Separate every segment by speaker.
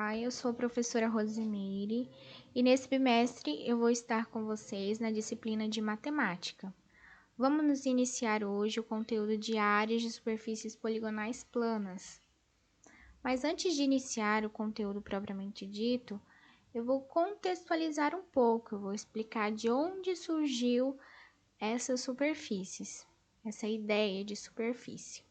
Speaker 1: Olá, eu sou a professora Rosemary e nesse bimestre eu vou estar com vocês na disciplina de matemática. Vamos nos iniciar hoje o conteúdo de áreas de superfícies poligonais planas. Mas antes de iniciar o conteúdo propriamente dito, eu vou contextualizar um pouco, eu vou explicar de onde surgiu essas superfícies, essa ideia de superfície.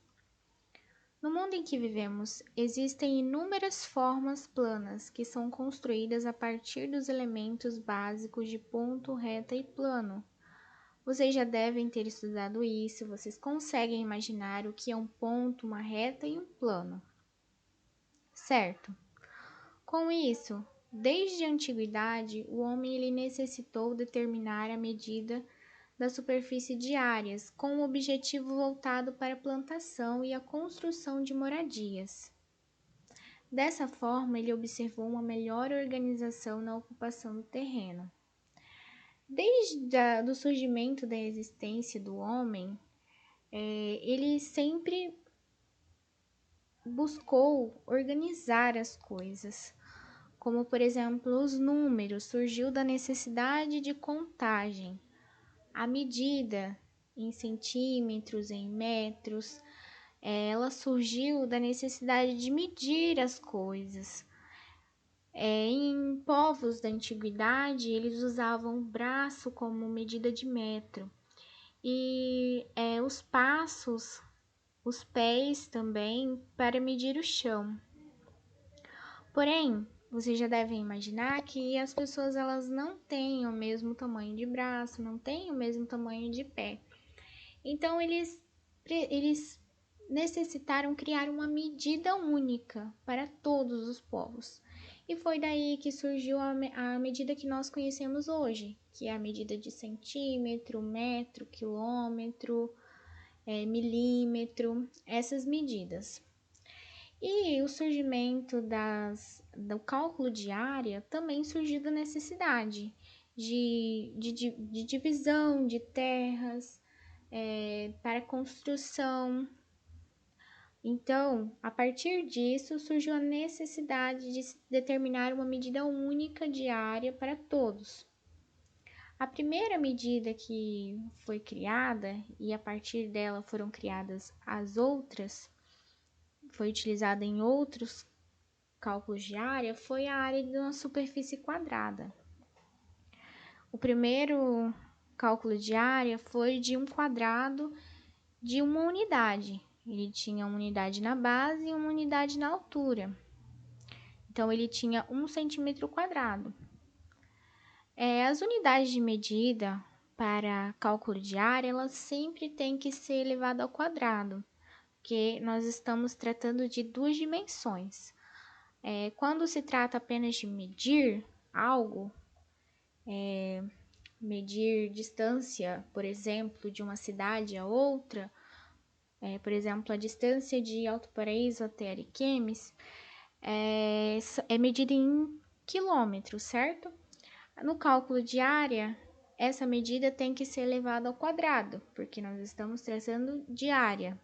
Speaker 1: No mundo em que vivemos, existem inúmeras formas planas que são construídas a partir dos elementos básicos de ponto, reta e plano. Vocês já devem ter estudado isso, vocês conseguem imaginar o que é um ponto, uma reta e um plano. Certo? Com isso, desde a antiguidade, o homem ele necessitou determinar a medida da superfície de áreas, com o objetivo voltado para a plantação e a construção de moradias. Dessa forma, ele observou uma melhor organização na ocupação do terreno. Desde o surgimento da existência do homem, ele sempre buscou organizar as coisas, como, por exemplo, os números, surgiu da necessidade de contagem. A medida em centímetros, em metros, ela surgiu da necessidade de medir as coisas. Em povos da antiguidade, eles usavam o braço como medida de metro. E os passos, os pés também, para medir o chão. Porém, vocês já devem imaginar que as pessoas elas não têm o mesmo tamanho de braço, não têm o mesmo tamanho de pé. Então, eles necessitaram criar uma medida única para todos os povos. E foi daí que surgiu a medida que nós conhecemos hoje, que é a medida de centímetro, metro, quilômetro, milímetro, essas medidas. E o surgimento do cálculo de área também surgiu da necessidade de divisão de terras, para construção. Então, a partir disso, surgiu a necessidade de determinar uma medida única de área para todos. A primeira medida que foi criada, e a partir dela foram criadas as outras, foi utilizada em outros cálculos de área, foi a área de uma superfície quadrada. O primeiro cálculo de área foi de um quadrado de uma unidade. Ele tinha uma unidade na base e uma unidade na altura. Então, ele tinha 1 centímetro quadrado. As unidades de medida para cálculo de área, elas sempre têm que ser elevadas ao quadrado, porque nós estamos tratando de duas dimensões. Quando se trata apenas de medir algo, medir distância, por exemplo, de uma cidade a outra, por exemplo, a distância de Alto Paraíso até Ariquemes, é medida em quilômetros, certo? No cálculo de área, essa medida tem que ser elevada ao quadrado, porque nós estamos tratando de área.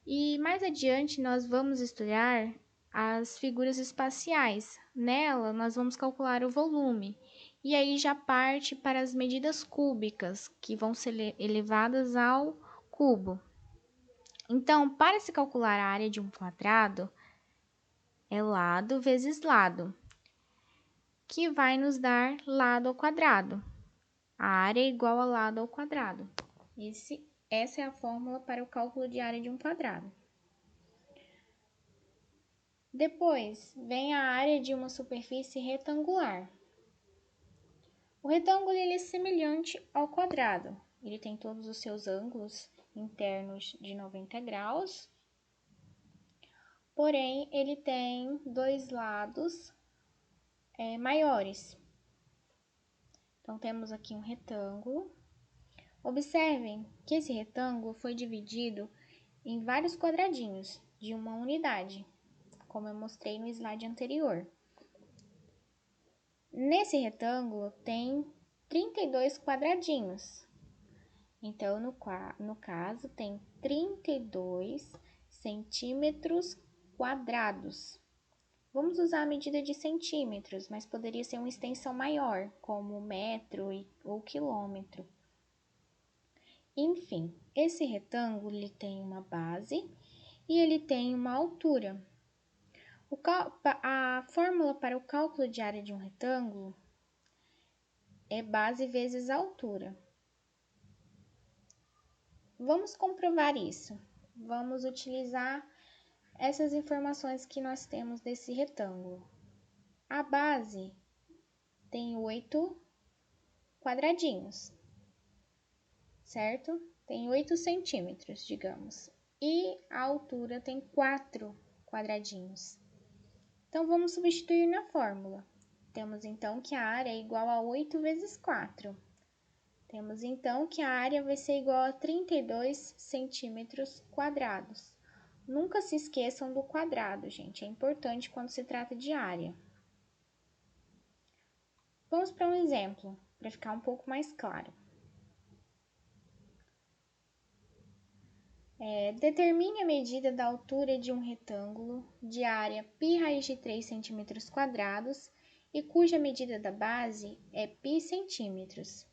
Speaker 1: E mais adiante nós vamos estudar as figuras espaciais. Nela, nós vamos calcular o volume. E aí já parte para as medidas cúbicas, que vão ser elevadas ao cubo. Então, para se calcular a área de um quadrado, é lado vezes lado, que vai nos dar lado ao quadrado. A área é igual a lado ao quadrado. Essa é a fórmula para o cálculo de área de um quadrado. Depois, vem a área de uma superfície retangular. O retângulo ele é semelhante ao quadrado. Ele tem todos os seus ângulos internos de 90 graus. Porém, ele tem dois lados maiores. Então, temos aqui um retângulo. Observem que esse retângulo foi dividido em vários quadradinhos de uma unidade, como eu mostrei no slide anterior. Nesse retângulo tem 32 quadradinhos. Então, no caso, tem 32 centímetros quadrados. Vamos usar a medida de centímetros, mas poderia ser uma extensão maior, como metro ou quilômetro. Enfim, esse retângulo ele tem uma base e ele tem uma altura. A fórmula para o cálculo de área de um retângulo é base vezes altura. Vamos comprovar isso. Vamos utilizar essas informações que nós temos desse retângulo. A base tem 8 quadradinhos, certo? Tem 8 centímetros, digamos. E a altura tem 4 quadradinhos. Então, vamos substituir na fórmula. Temos, então, que a área é igual a 8 vezes 4. Temos, então, que a área vai ser igual a 32 centímetros quadrados. Nunca se esqueçam do quadrado, gente. É importante quando se trata de área. Vamos para um exemplo, para ficar um pouco mais claro. Determine a medida da altura de um retângulo de área π raiz de 3 centímetros quadrados e cuja medida da base é π centímetros.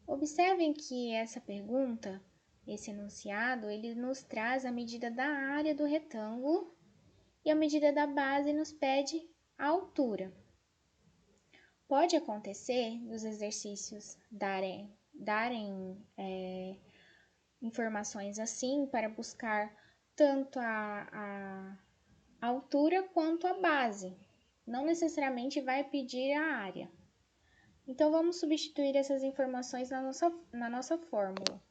Speaker 1: Observem que essa pergunta, esse enunciado, ele nos traz a medida da área do retângulo e a medida da base nos pede a altura. Pode acontecer nos exercícios darem informações assim para buscar tanto a altura quanto a base. Não necessariamente vai pedir a área. Então, vamos substituir essas informações na nossa fórmula.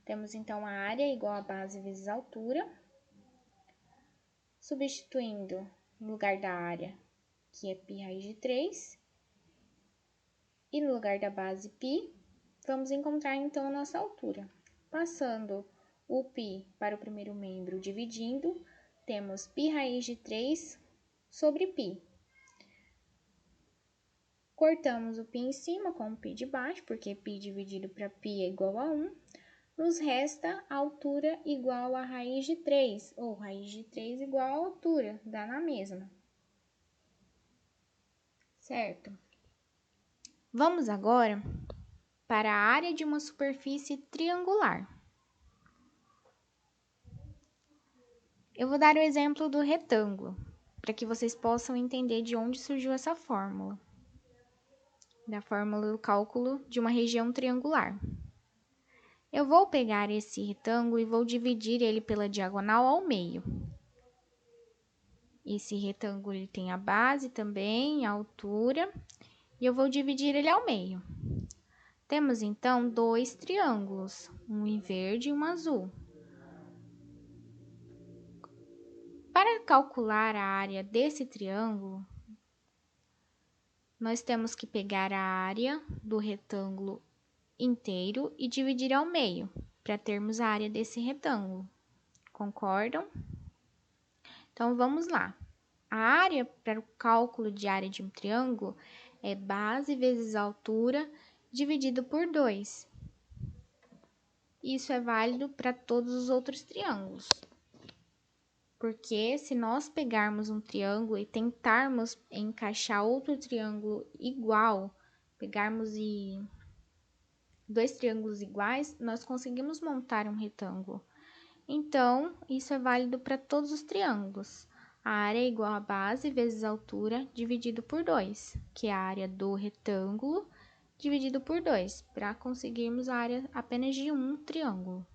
Speaker 1: Temos, então, a área igual a base vezes a altura. Substituindo no lugar da área, que é π raiz de 3, e no lugar da base π, vamos encontrar, então, a nossa altura. Passando o π para o primeiro membro dividindo, temos π raiz de 3 sobre π. Cortamos o π em cima com o π de baixo, porque π dividido para π é igual a 1. Nos resta a altura igual a raiz de 3, ou raiz de 3 igual a altura, dá na mesma. Certo? Vamos agora para a área de uma superfície triangular. Eu vou dar o exemplo do retângulo, para que vocês possam entender de onde surgiu essa fórmula. Da fórmula do cálculo de uma região triangular. Eu vou pegar esse retângulo e vou dividir ele pela diagonal ao meio. Esse retângulo ele tem a base também, a altura, e eu vou dividir ele ao meio. Temos, então, dois triângulos, um em verde e um azul. Para calcular a área desse triângulo, nós temos que pegar a área do retângulo inteiro e dividir ao meio, para termos a área desse retângulo. Concordam? Então, vamos lá. A área para o cálculo de área de um triângulo é base vezes altura dividido por 2. Isso é válido para todos os outros triângulos. Porque se nós pegarmos um triângulo e tentarmos encaixar outro triângulo igual, pegarmos dois triângulos iguais, nós conseguimos montar um retângulo. Então, isso é válido para todos os triângulos. A área é igual a base vezes a altura dividido por 2, que é a área do retângulo dividido por 2, para conseguirmos a área apenas de um triângulo.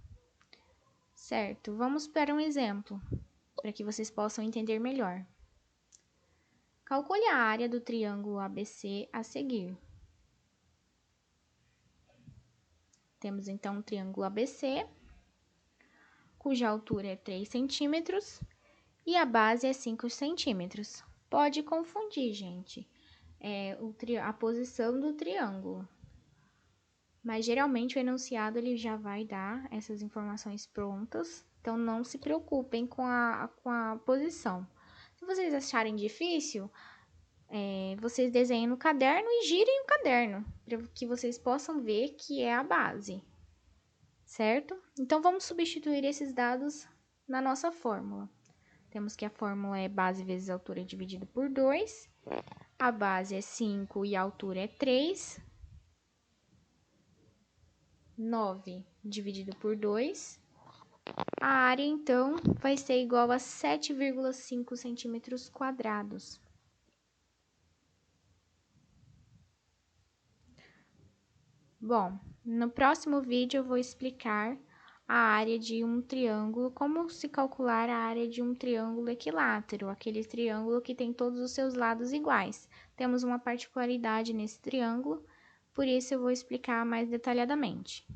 Speaker 1: Certo? Vamos para um exemplo, para que vocês possam entender melhor. Calcule a área do triângulo ABC a seguir. Temos, então, um triângulo ABC, cuja altura é 3 centímetros e a base é 5 centímetros. Pode confundir, gente, a posição do triângulo. Mas, geralmente, o enunciado ele já vai dar essas informações prontas, então não se preocupem com a posição. Se vocês acharem difícil, vocês desenhem no caderno e girem o caderno, para que vocês possam ver que é a base, certo? Então, vamos substituir esses dados na nossa fórmula. Temos que a fórmula é base vezes altura dividido por 2. A base é 5 e a altura é 3. 9 dividido por 2. A área, então, vai ser igual a 7,5 centímetros quadrados. Bom, no próximo vídeo eu vou explicar a área de um triângulo, como se calcular a área de um triângulo equilátero, aquele triângulo que tem todos os seus lados iguais. Temos uma particularidade nesse triângulo, por isso eu vou explicar mais detalhadamente.